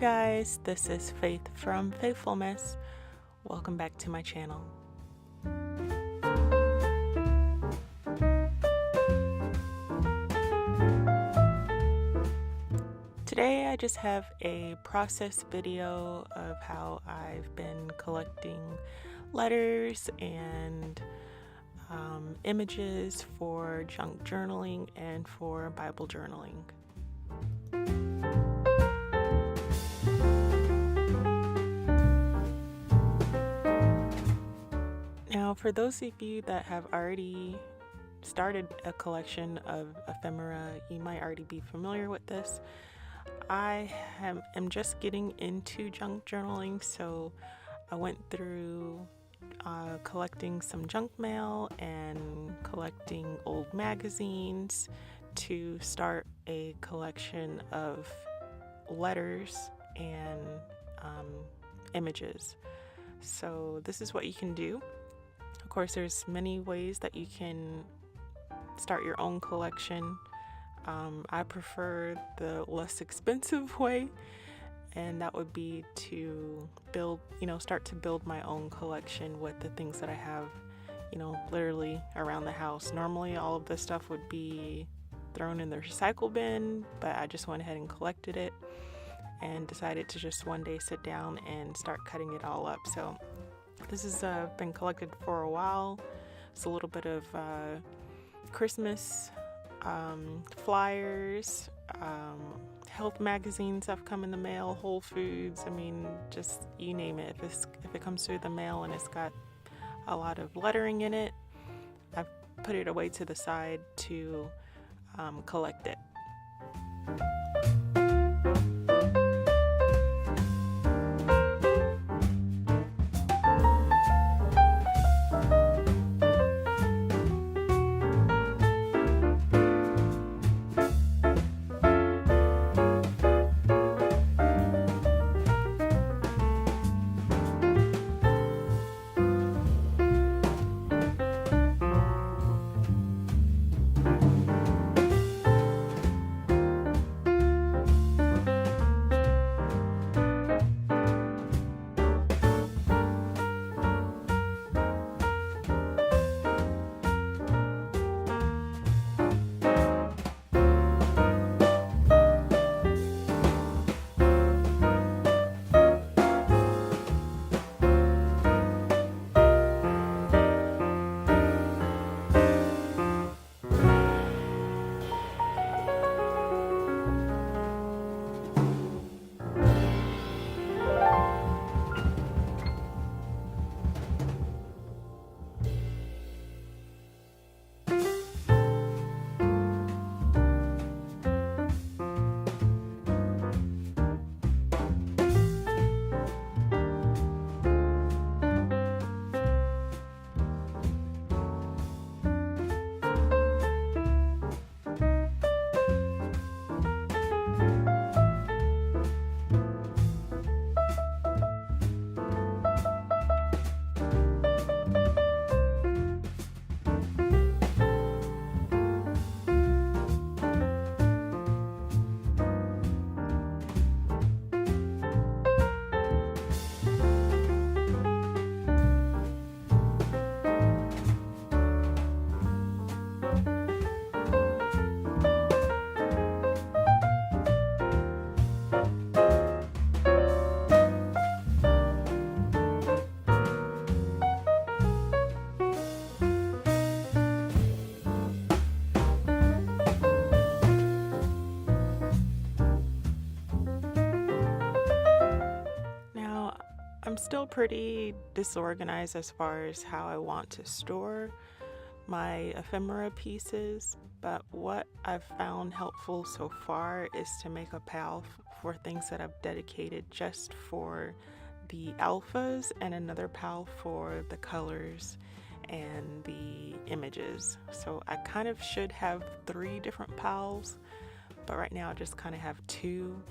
guys, this is Faith from FaithfullMess. Welcome back to my channel. Today I just have a process video of how I've been collecting letters and images for junk journaling and for Bible journaling. Now, for those of you that have already started a collection of ephemera, you might already be familiar with this. I am just getting into junk journaling, so I went through collecting some junk mail and collecting old magazines to start a collection of letters and images. So this is what you can do. Of course, there's many ways that you can start your own collection. I prefer the less expensive way, and that would be to start to build my own collection with the things that I have, literally around the house. Normally, all of this stuff would be thrown in the recycle bin, but I just went ahead and collected it and decided to just one day sit down and start cutting it all up. So this has been collected for a while. It's a little bit of Christmas flyers, health magazines have come in the mail, Whole Foods, just you name it. If it comes through the mail and it's got a lot of lettering in it, I've put it away to the side to collect it. I'm still pretty disorganized as far as how I want to store my ephemera pieces, but what I've found helpful so far is to make a pile for things that I've dedicated just for the alphas and another pile for the colors and the images. So I kind of should have 3 different piles, but right now I just kind of have 2.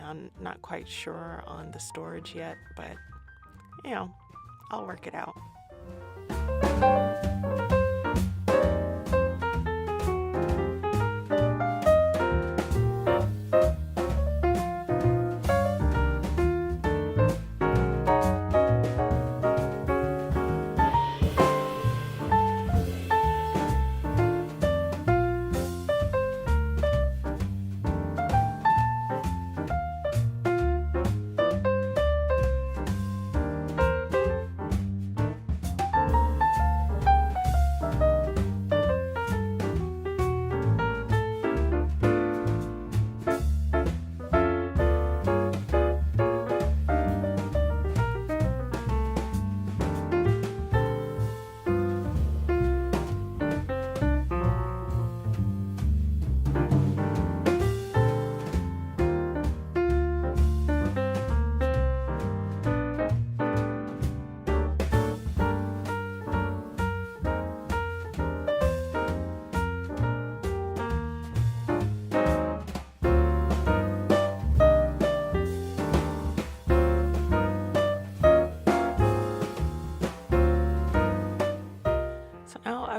I'm not quite sure on the storage yet, but I'll work it out.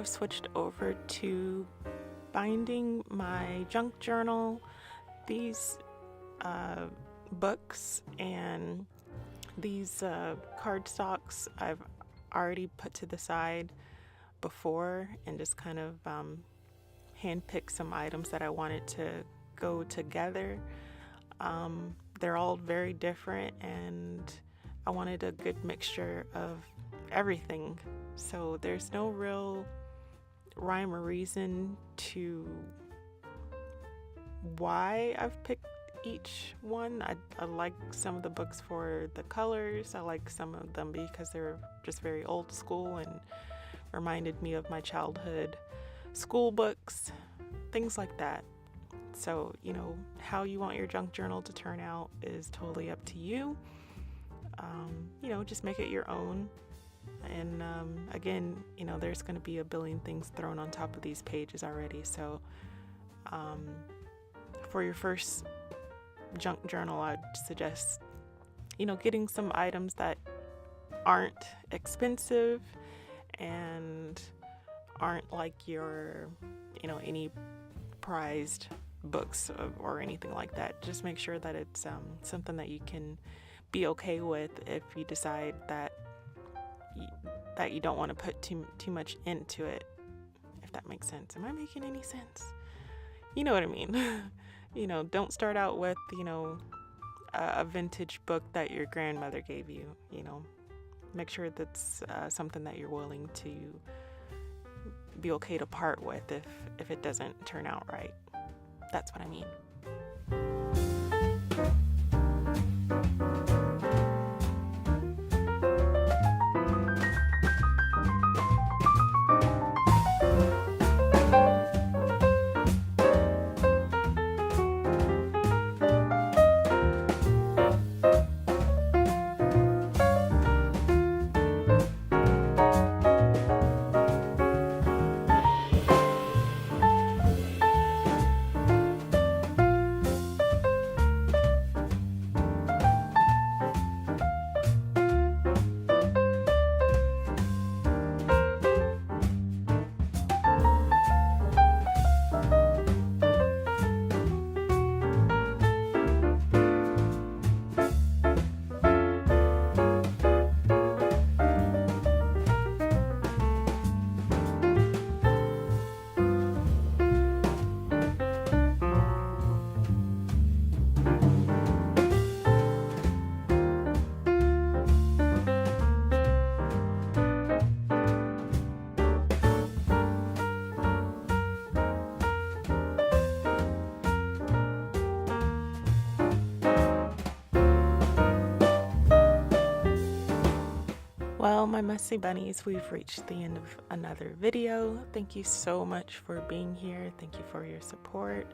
I've switched over to binding my junk journal, these books, and these cardstocks I've already put to the side before and just kind of handpicked some items that I wanted to go together. They're all very different, and I wanted a good mixture of everything. So there's no real rhyme or reason to why I've picked each one. I like some of the books for the colors. I like some of them because they're just very old school and reminded me of my childhood school books, things like that. So, how you want your junk journal to turn out is totally up to you. Just make it your own. And again, there's going to be a billion things thrown on top of these pages already. So for your first junk journal, I'd suggest, getting some items that aren't expensive and aren't like your, any prized books or anything like that. Just make sure that it's something that you can be okay with if you decide that you don't want to put too much into it, if that makes sense. Am I making any sense? You know what I mean. Don't start out with a vintage book that your grandmother gave you. Make sure that's something that you're willing to be okay to part with if it doesn't turn out right. That's what I mean. Well, my messy bunnies, we've reached the end of another video. Thank you so much for being here. Thank you for your support.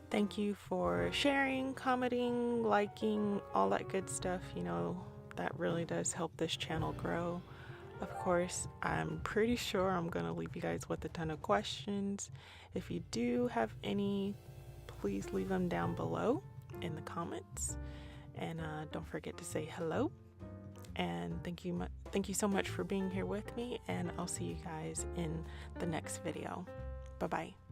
Thank you for sharing, commenting, liking, all that good stuff. That really does help this channel grow. Of course, I'm pretty sure I'm going to leave you guys with a ton of questions. If you do have any, please leave them down below in the comments. And don't forget to say hello. And thank you so much for being here with me, and I'll see you guys in the next video. Bye-bye.